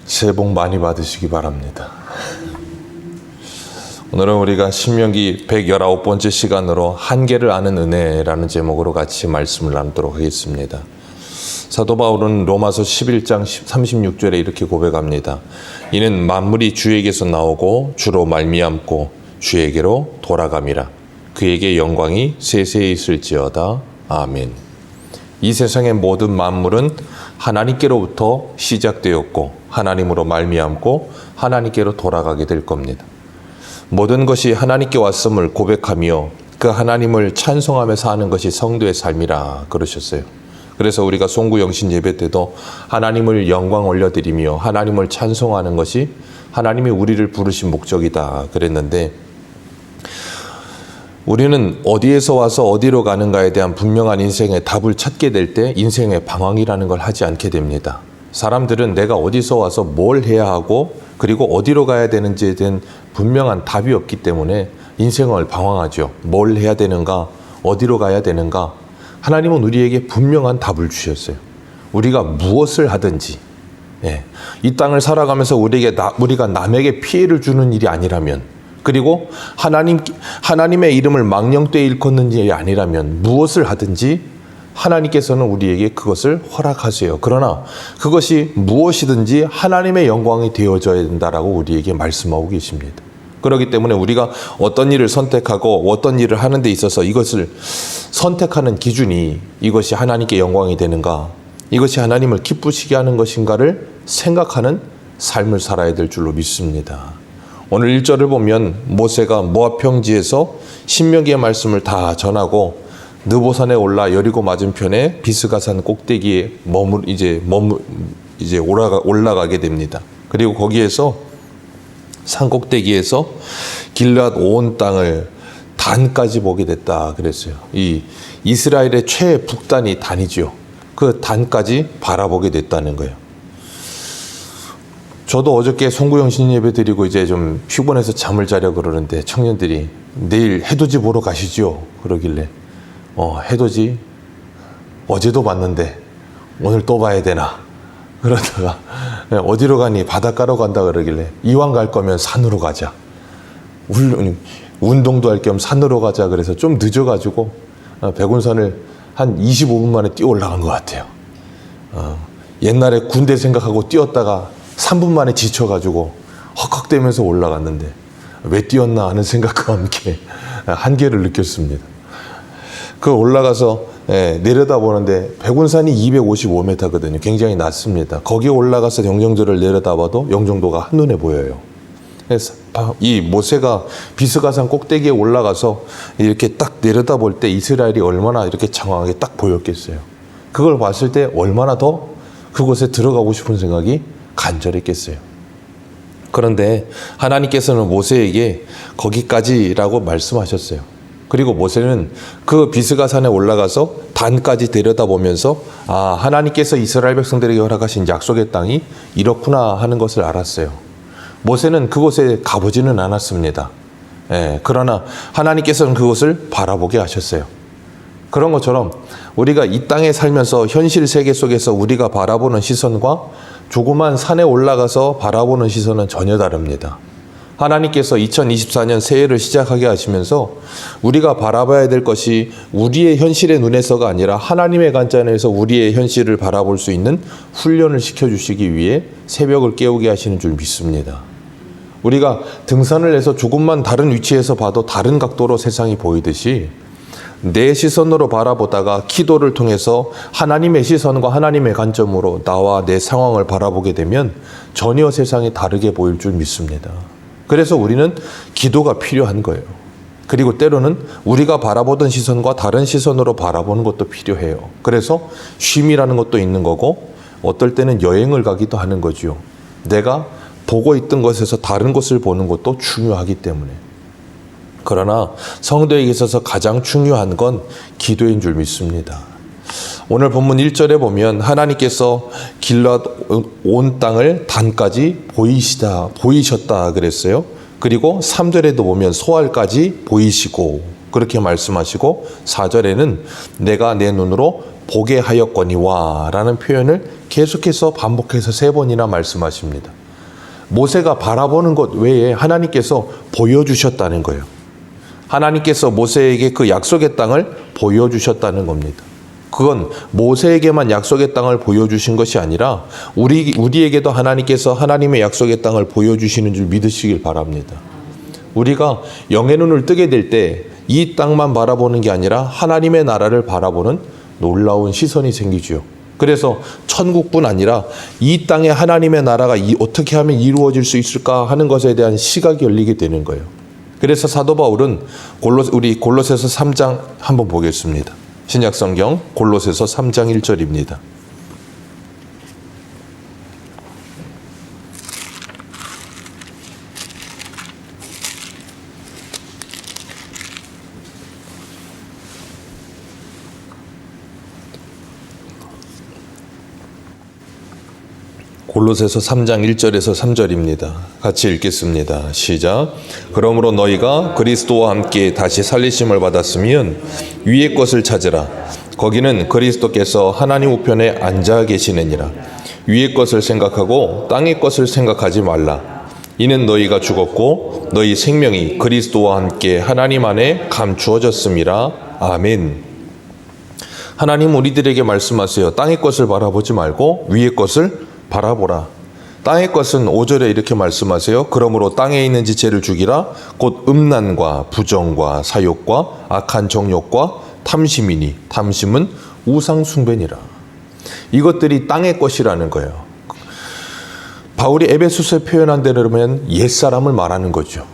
새해 복 많이 받으시기 바랍니다. 오늘은 우리가 신명기 119번째 시간으로 한계를 아는 은혜라는 제목으로 같이 말씀을 나누도록 하겠습니다. 사도 바울은 로마서 11장 36절에 이렇게 고백합니다. 이는 만물이 주에게서 나오고 주로 말미암고 주에게로 돌아감이라. 그에게 영광이 세세히 있을지어다. 아멘. 이 세상의 모든 만물은 하나님께로부터 시작되었고 하나님으로 말미암고 하나님께로 돌아가게 될 겁니다. 모든 것이 하나님께 왔음을 고백하며 그 하나님을 찬송하며 사는 것이 성도의 삶이라 그러셨어요. 그래서 우리가 송구영신 예배 때도 하나님을 영광 올려드리며 하나님을 찬송하는 것이 하나님이 우리를 부르신 목적이다 그랬는데, 우리는 어디에서 와서 어디로 가는가에 대한 분명한 인생의 답을 찾게 될 때 인생의 방황이라는 걸 하지 않게 됩니다. 사람들은 내가 어디서 와서 뭘 해야 하고 그리고 어디로 가야 되는지에 대한 분명한 답이 없기 때문에 인생을 방황하죠. 뭘 해야 되는가, 어디로 가야 되는가. 하나님은 우리에게 분명한 답을 주셨어요. 우리가 무엇을 하든지, 이 땅을 살아가면서 우리가 남에게 피해를 주는 일이 아니라면, 그리고 하나님의 이름을 망령되이 일컫는 일이 아니라면 무엇을 하든지 하나님께서는 우리에게 그것을 허락하세요. 그러나 그것이 무엇이든지 하나님의 영광이 되어져야 된다라고 우리에게 말씀하고 계십니다. 그렇기 때문에 우리가 어떤 일을 선택하고 어떤 일을 하는 데 있어서 이것을 선택하는 기준이 이것이 하나님께 영광이 되는가, 이것이 하나님을 기쁘시게 하는 것인가를 생각하는 삶을 살아야 될 줄로 믿습니다. 오늘 1절을 보면 모세가 모압 평지에서 신명기의 말씀을 다 전하고 느보산에 올라 여리고 맞은편에 비스가산 꼭대기에 올라가게 됩니다. 그리고 거기에서 산 꼭대기에서 길앗 온 땅을 단까지 보게 됐다 그랬어요. 이 이스라엘의 최북단이 단이죠. 그 단까지 바라보게 됐다는 거예요. 저도 어저께 송구영신 예배 드리고 이제 좀 피곤해서 잠을 자려 그러는데 청년들이 내일 해돋이 보러 가시죠 그러길래 해돋이 어제도 봤는데 오늘 또 봐야 되나 그러다가 어디로 가니 바닷가로 간다 그러길래 이왕 갈 거면 산으로 가자, 운동도 할 겸 산으로 가자 그래서 좀 늦어가지고 백운산을 한 25분 만에 뛰어 올라간 것 같아요. 옛날에 군대 생각하고 뛰었다가 3분 만에 지쳐가지고 헉헉대면서 올라갔는데 왜 뛰었나 하는 생각과 함께 한계를 느꼈습니다. 그 올라가서 내려다보는데 백운산이 255m거든요. 굉장히 낮습니다. 거기에 올라가서 영종도를 내려다봐도 영종도가 한눈에 보여요. 그래서 이 모세가 비스가산 꼭대기에 올라가서 이렇게 딱 내려다볼 때 이스라엘이 얼마나 이렇게 장황하게 딱 보였겠어요. 그걸 봤을 때 얼마나 더 그곳에 들어가고 싶은 생각이 간절했겠어요. 그런데 하나님께서는 모세에게 거기까지라고 말씀하셨어요. 그리고 모세는 그 비스가산에 올라가서 단까지 들여다보면서 하나님께서 이스라엘 백성들에게 허락하신 약속의 땅이 이렇구나 하는 것을 알았어요. 모세는 그곳에 가보지는 않았습니다. 그러나 하나님께서는 그곳을 바라보게 하셨어요. 그런 것처럼 우리가 이 땅에 살면서 현실 세계 속에서 우리가 바라보는 시선과 조그만 산에 올라가서 바라보는 시선은 전혀 다릅니다. 하나님께서 2024년 새해를 시작하게 하시면서 우리가 바라봐야 될 것이 우리의 현실의 눈에서가 아니라 하나님의 관점에서 우리의 현실을 바라볼 수 있는 훈련을 시켜주시기 위해 새벽을 깨우게 하시는 줄 믿습니다. 우리가 등산을 해서 조금만 다른 위치에서 봐도 다른 각도로 세상이 보이듯이 내 시선으로 바라보다가 기도를 통해서 하나님의 시선과 하나님의 관점으로 나와 내 상황을 바라보게 되면 전혀 세상이 다르게 보일 줄 믿습니다. 그래서 우리는 기도가 필요한 거예요. 그리고 때로는 우리가 바라보던 시선과 다른 시선으로 바라보는 것도 필요해요. 그래서 쉼이라는 것도 있는 거고 어떨 때는 여행을 가기도 하는 거죠. 내가 보고 있던 것에서 다른 것을 보는 것도 중요하기 때문에. 그러나 성도에게 있어서 가장 중요한 건 기도인 줄 믿습니다. 오늘 본문 1절에 보면 하나님께서 길앗 온 땅을 단까지 보이셨다 그랬어요. 그리고 3절에도 보면 소알까지 보이시고 그렇게 말씀하시고 4절에는 내가 내 눈으로 보게 하였거니와 라는 표현을 계속해서 반복해서 3번이나 말씀하십니다. 모세가 바라보는 것 외에 하나님께서 보여주셨다는 거예요. 하나님께서 모세에게 그 약속의 땅을 보여주셨다는 겁니다. 그건 모세에게만 약속의 땅을 보여주신 것이 아니라 우리에게도 하나님께서 하나님의 약속의 땅을 보여주시는 줄 믿으시길 바랍니다. 우리가 영의 눈을 뜨게 될 때 이 땅만 바라보는 게 아니라 하나님의 나라를 바라보는 놀라운 시선이 생기죠. 그래서 천국뿐 아니라 이 땅에 하나님의 나라가 어떻게 하면 이루어질 수 있을까 하는 것에 대한 시각이 열리게 되는 거예요. 그래서 사도 바울은 우리 골로새서 3장 한번 보겠습니다. 신약성경 골로새서 3장 1절입니다. 골로새서 3장 1절에서 3절입니다. 같이 읽겠습니다. 시작. 그러므로 너희가 그리스도와 함께 다시 살리심을 받았으면 위의 것을 찾으라. 거기는 그리스도께서 하나님 우편에 앉아 계시느니라. 위의 것을 생각하고 땅의 것을 생각하지 말라. 이는 너희가 죽었고 너희 생명이 그리스도와 함께 하나님 안에 감추어졌음이라. 아멘. 하나님 우리들에게 말씀하세요. 땅의 것을 바라보지 말고 위의 것을 바라보라. 땅의 것은 5절에 이렇게 말씀하세요. 그러므로 땅에 있는 지체를 죽이라. 곧 음란과 부정과 사욕과 악한 정욕과 탐심이니 탐심은 우상 숭배니라. 이것들이 땅의 것이라는 거예요. 바울이 에베소서에 표현한 대로 보면 옛사람을 말하는 거죠.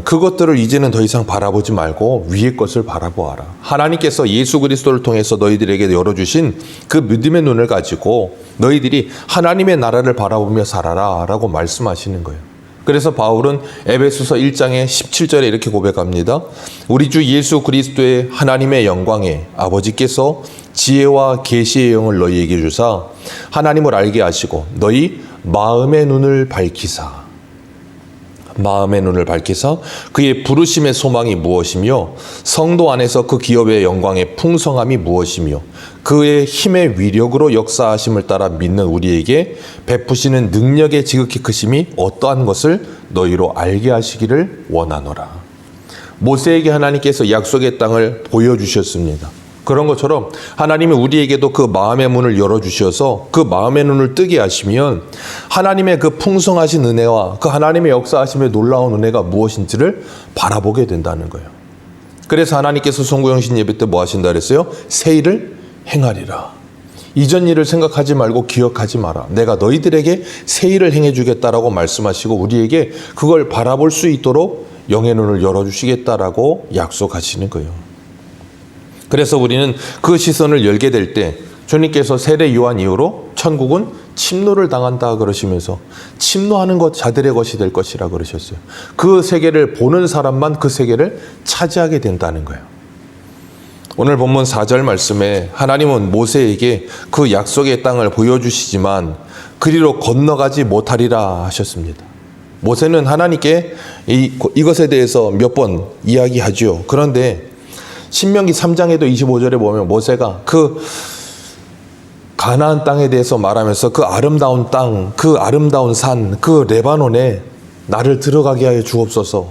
그것들을 이제는 더 이상 바라보지 말고 위의 것을 바라보아라. 하나님께서 예수 그리스도를 통해서 너희들에게 열어주신 그 믿음의 눈을 가지고 너희들이 하나님의 나라를 바라보며 살아라 라고 말씀하시는 거예요. 그래서 바울은 에베소서 1장의 17절에 이렇게 고백합니다. 우리 주 예수 그리스도의 하나님의 영광에 아버지께서 지혜와 계시의 영을 너희에게 주사 하나님을 알게 하시고 너희 마음의 눈을 밝히사 그의 부르심의 소망이 무엇이며 성도 안에서 그 기업의 영광의 풍성함이 무엇이며 그의 힘의 위력으로 역사하심을 따라 믿는 우리에게 베푸시는 능력의 지극히 크심이 어떠한 것을 너희로 알게 하시기를 원하노라. 모세에게 하나님께서 약속의 땅을 보여주셨습니다. 그런 것처럼 하나님이 우리에게도 그 마음의 문을 열어주셔서 그 마음의 눈을 뜨게 하시면 하나님의 그 풍성하신 은혜와 그 하나님의 역사하심의 놀라운 은혜가 무엇인지를 바라보게 된다는 거예요. 그래서 하나님께서 송구영신 예배 때 뭐 하신다 그랬어요? 새 일을 행하리라. 이전 일을 생각하지 말고 기억하지 마라. 내가 너희들에게 새 일을 행해 주겠다라고 말씀하시고 우리에게 그걸 바라볼 수 있도록 영의 눈을 열어주시겠다라고 약속하시는 거예요. 그래서 우리는 그 시선을 열게 될 때 주님께서 세례 요한 이후로 천국은 침노를 당한다 그러시면서 침노하는 것 자들의 것이 될 것이라 그러셨어요. 그 세계를 보는 사람만 그 세계를 차지하게 된다는 거예요. 오늘 본문 4절 말씀에 하나님은 모세에게 그 약속의 땅을 보여주시지만 그리로 건너가지 못하리라 하셨습니다. 모세는 하나님께 이것에 대해서 몇 번 이야기하죠. 그런데 신명기 3장에도 25절에 보면 모세가 그 가나안 땅에 대해서 말하면서 그 아름다운 땅, 그 아름다운 산, 그 레바논에 나를 들어가게 하여 주옵소서.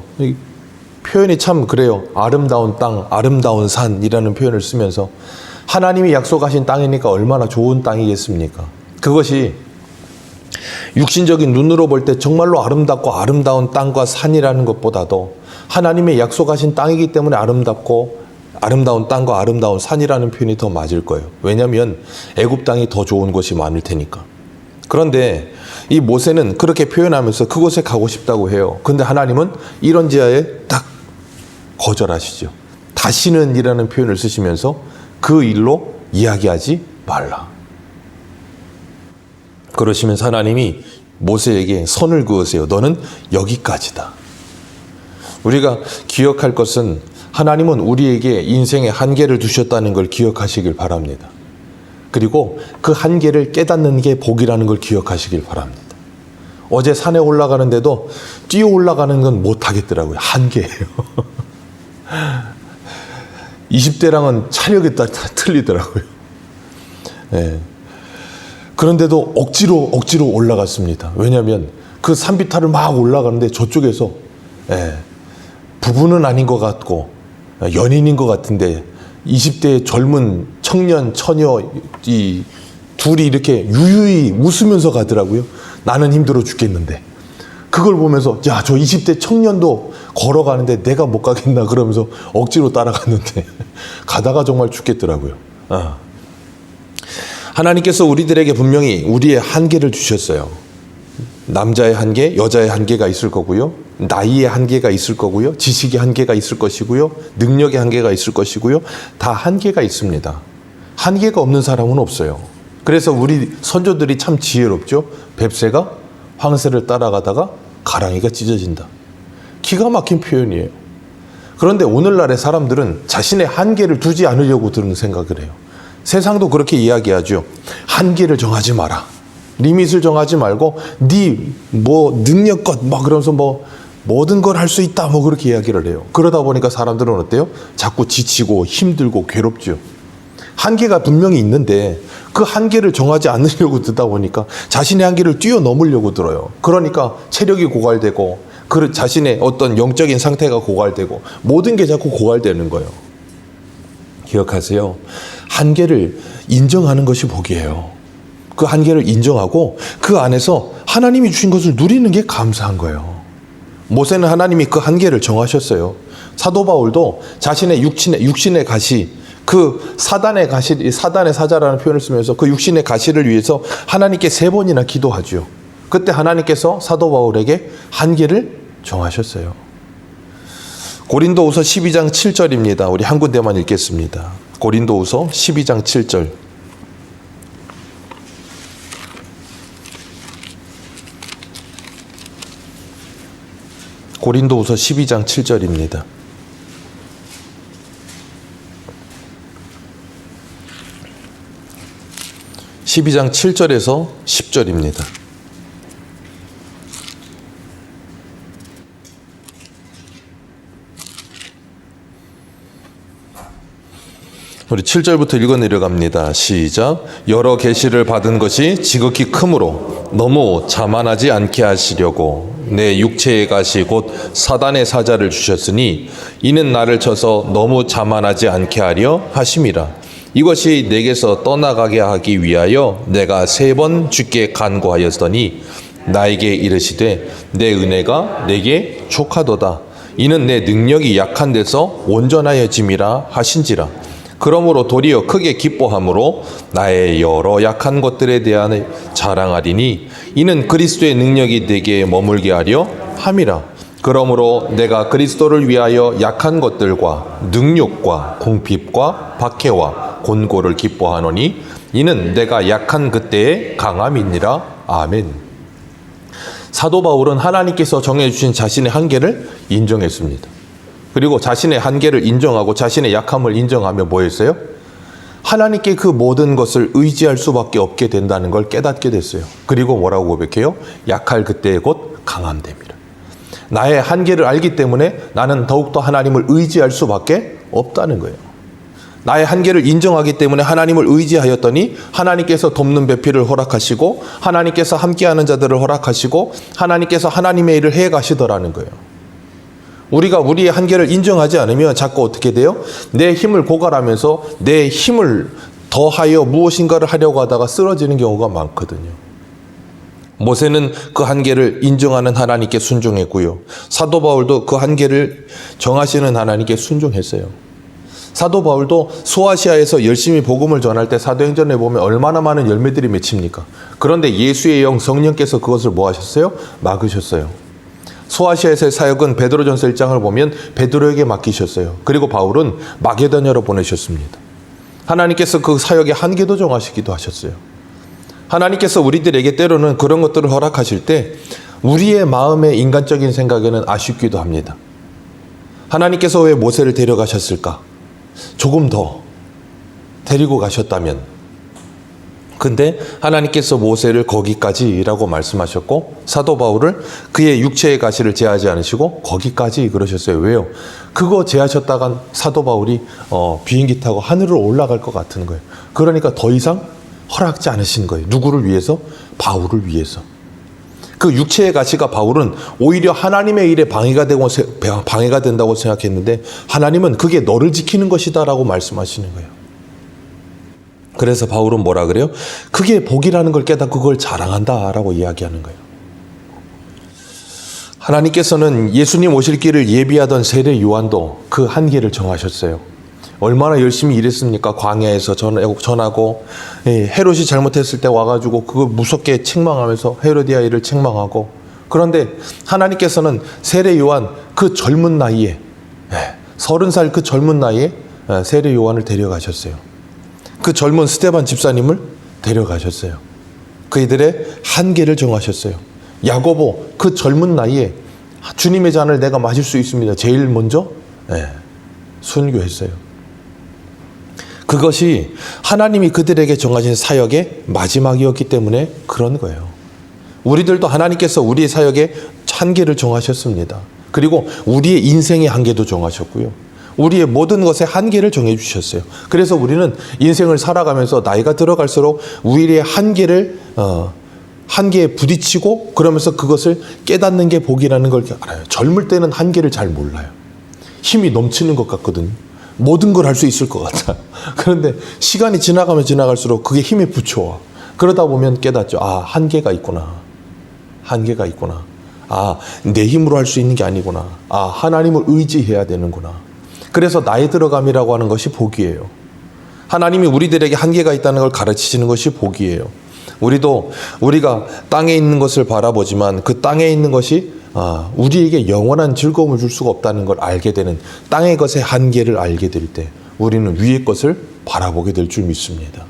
표현이 참 그래요. 아름다운 땅, 아름다운 산이라는 표현을 쓰면서 하나님이 약속하신 땅이니까 얼마나 좋은 땅이겠습니까? 그것이 육신적인 눈으로 볼 때 정말로 아름답고 아름다운 땅과 산이라는 것보다도 하나님의 약속하신 땅이기 때문에 아름답고 아름다운 땅과 아름다운 산이라는 표현이 더 맞을 거예요. 왜냐하면 애굽 땅이 더 좋은 곳이 많을 테니까. 그런데 이 모세는 그렇게 표현하면서 그곳에 가고 싶다고 해요. 근데 하나님은 이런 지하에 딱 거절하시죠. 다시는 이라는 표현을 쓰시면서 그 일로 이야기하지 말라. 그러시면서 하나님이 모세에게 선을 그으세요. 너는 여기까지다. 우리가 기억할 것은 하나님은 우리에게 인생의 한계를 두셨다는 걸 기억하시길 바랍니다. 그리고 그 한계를 깨닫는 게 복이라는 걸 기억하시길 바랍니다. 어제 산에 올라가는데도 뛰어 올라가는 건 못하겠더라고요. 한계예요. 20대랑은 차력이 다 틀리더라고요. 예. 그런데도 억지로 올라갔습니다. 왜냐하면 그 산비탈을 막 올라가는데 저쪽에서 부부는 아닌 것 같고 연인인 것 같은데 20대의 젊은 청년, 처녀 이 둘이 이렇게 유유히 웃으면서 가더라고요. 나는 힘들어 죽겠는데. 그걸 보면서 야, 저 20대 청년도 걸어가는데 내가 못 가겠나 그러면서 억지로 따라갔는데 가다가 정말 죽겠더라고요. 하나님께서 우리들에게 분명히 우리의 한계를 주셨어요. 남자의 한계, 여자의 한계가 있을 거고요. 나이의 한계가 있을 거고요. 지식의 한계가 있을 것이고요. 능력의 한계가 있을 것이고요. 다 한계가 있습니다. 한계가 없는 사람은 없어요. 그래서 우리 선조들이 참 지혜롭죠. 뱁새가 황새를 따라가다가 가랑이가 찢어진다. 기가 막힌 표현이에요. 그런데 오늘날의 사람들은 자신의 한계를 두지 않으려고 드는 생각을 해요. 세상도 그렇게 이야기하죠. 한계를 정하지 마라. 리밋을 정하지 말고 능력껏 그러면서 모든 걸 할 수 있다 그렇게 이야기를 해요. 그러다 보니까 사람들은 어때요? 자꾸 지치고 힘들고 괴롭죠. 한계가 분명히 있는데 그 한계를 정하지 않으려고 듣다 보니까 자신의 한계를 뛰어넘으려고 들어요. 그러니까 체력이 고갈되고 그 자신의 어떤 영적인 상태가 고갈되고 모든 게 자꾸 고갈되는 거예요. 기억하세요. 한계를 인정하는 것이 복이에요. 그 한계를 인정하고 그 안에서 하나님이 주신 것을 누리는 게 감사한 거예요. 모세는 하나님이 그 한계를 정하셨어요. 사도 바울도 자신의 육신의 가시, 그 사단의 사자라는 표현을 쓰면서 그 육신의 가시를 위해서 하나님께 3번이나 기도하죠. 그때 하나님께서 사도 바울에게 한계를 정하셨어요. 고린도후서 12장 7절입니다. 우리 한 군데만 읽겠습니다. 고린도후서 12장 7절. 고린도후서 12장 7절입니다. (12장 7절에서 10절입니다) 우리 7절부터 읽어 내려갑니다. 시작. 여러 계시를 받은 것이 지극히 크므로 너무 자만하지 않게 하시려고 내 육체의 가시 곧 사단의 사자를 주셨으니 이는 나를 쳐서 너무 자만하지 않게 하려 하심이라. 이것이 내게서 떠나가게 하기 위하여 내가 3번 주께 간구하였더니 나에게 이르시되 내 은혜가 내게 족하도다. 이는 내 능력이 약한 데서 온전하여짐이라 하신지라. 그러므로 도리어 크게 기뻐함으로 나의 여러 약한 것들에 대한 자랑하리니 이는 그리스도의 능력이 내게 머물게 하려 함이라. 그러므로 내가 그리스도를 위하여 약한 것들과 능욕과 궁핍과 박해와 곤고를 기뻐하노니 이는 내가 약한 그때의 강함이니라. 아멘. 사도 바울은 하나님께서 정해주신 자신의 한계를 인정했습니다. 그리고 자신의 한계를 인정하고 자신의 약함을 인정하며 뭐 했어요? 하나님께 그 모든 것을 의지할 수밖에 없게 된다는 걸 깨닫게 됐어요. 그리고 뭐라고 고백해요? 약할 그때에 곧 강함됩니다. 나의 한계를 알기 때문에 나는 더욱더 하나님을 의지할 수밖에 없다는 거예요. 나의 한계를 인정하기 때문에 하나님을 의지하였더니 하나님께서 돕는 배필을 허락하시고 하나님께서 함께하는 자들을 허락하시고 하나님께서 하나님의 일을 해가시더라는 거예요. 우리가 우리의 한계를 인정하지 않으면 자꾸 어떻게 돼요? 내 힘을 고갈하면서 내 힘을 더하여 무엇인가를 하려고 하다가 쓰러지는 경우가 많거든요. 모세는 그 한계를 인정하는 하나님께 순종했고요. 사도 바울도 그 한계를 정하시는 하나님께 순종했어요. 사도 바울도 소아시아에서 열심히 복음을 전할 때 사도행전에 보면 얼마나 많은 열매들이 맺힙니까? 그런데 예수의 영 성령께서 그것을 뭐 하셨어요? 막으셨어요. 소아시아에서의 사역은 베드로전서 1장을 보면 베드로에게 맡기셨어요. 그리고 바울은 마게도냐로 보내셨습니다. 하나님께서 그 사역의 한계도 정하시기도 하셨어요. 하나님께서 우리들에게 때로는 그런 것들을 허락하실 때 우리의 마음의 인간적인 생각에는 아쉽기도 합니다. 하나님께서 왜 모세를 데려가셨을까? 조금 더 데리고 가셨다면 근데 하나님께서 모세를 거기까지라고 말씀하셨고 사도 바울을 그의 육체의 가시를 제하지 않으시고 거기까지 그러셨어요. 왜요? 그거 제하셨다간 사도 바울이 비행기 타고 하늘로 올라갈 것 같은 거예요. 그러니까 더 이상 허락지 않으신 거예요. 누구를 위해서? 바울을 위해서. 그 육체의 가시가 바울은 오히려 하나님의 일에 방해가 된다고 생각했는데 하나님은 그게 너를 지키는 것이다라고 말씀하시는 거예요. 그래서 바울은 뭐라 그래요? 그게 복이라는 걸 깨닫고 그걸 자랑한다라고 이야기하는 거예요. 하나님께서는 예수님 오실 길을 예비하던 세례 요한도 그 한계를 정하셨어요. 얼마나 열심히 일했습니까? 광야에서 전하고 헤롯이 잘못했을 때 와가지고 그거 무섭게 책망하면서 헤로디아이를 책망하고, 그런데 하나님께서는 세례 요한 그 젊은 나이에 30살 그 젊은 나이에 세례 요한을 데려가셨어요. 그 젊은 스데반 집사님을 데려가셨어요. 그이들의 한계를 정하셨어요. 야고보 그 젊은 나이에 주님의 잔을 내가 마실 수 있습니다. 제일 먼저 순교했어요. 그것이 하나님이 그들에게 정하신 사역의 마지막이었기 때문에 그런 거예요. 우리들도 하나님께서 우리의 사역의 한계를 정하셨습니다. 그리고 우리의 인생의 한계도 정하셨고요. 우리의 모든 것에 한계를 정해 주셨어요. 그래서 우리는 인생을 살아가면서 나이가 들어갈수록 우리의 한계에 부딪히고 그러면서 그것을 깨닫는 게 복이라는 걸 알아요. 젊을 때는 한계를 잘 몰라요. 힘이 넘치는 것 같거든요. 모든 걸 할 수 있을 것 같아. 그런데 시간이 지나가면 지나갈수록 그게 힘에 붙여와. 그러다 보면 깨닫죠. 아, 한계가 있구나. 한계가 있구나. 아, 내 힘으로 할 수 있는 게 아니구나. 아, 하나님을 의지해야 되는구나. 그래서 나이 들어감이라고 하는 것이 복이에요. 하나님이 우리들에게 한계가 있다는 걸 가르치시는 것이 복이에요. 우리가 땅에 있는 것을 바라보지만 그 땅에 있는 것이 우리에게 영원한 즐거움을 줄 수가 없다는 걸 알게 되는, 땅의 것의 한계를 알게 될 때 우리는 위의 것을 바라보게 될 줄 믿습니다.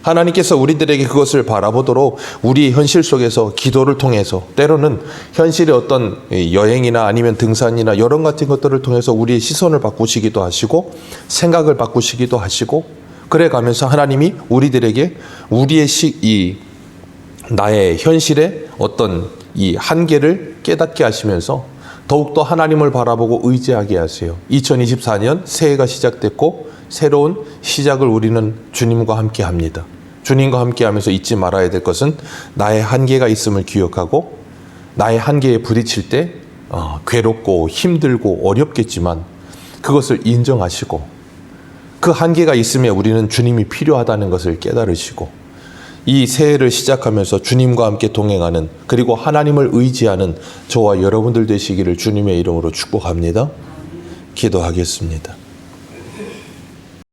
하나님께서 우리들에게 그것을 바라보도록 우리 현실 속에서 기도를 통해서, 때로는 현실의 어떤 여행이나 아니면 등산이나 여론 같은 것들을 통해서 우리의 시선을 바꾸시기도 하시고 생각을 바꾸시기도 하시고, 그래 가면서 하나님이 우리들에게 우리의 나의 현실의 어떤 이 한계를 깨닫게 하시면서 더욱더 하나님을 바라보고 의지하게 하세요. 2024년 새해가 시작됐고 새로운 시작을 우리는 주님과 함께 합니다. 주님과 함께 하면서 잊지 말아야 될 것은 나의 한계가 있음을 기억하고, 나의 한계에 부딪힐 때 괴롭고 힘들고 어렵겠지만 그것을 인정하시고, 그 한계가 있음에 우리는 주님이 필요하다는 것을 깨달으시고, 이 새해를 시작하면서 주님과 함께 동행하는, 그리고 하나님을 의지하는 저와 여러분들 되시기를 주님의 이름으로 축복합니다. 기도하겠습니다.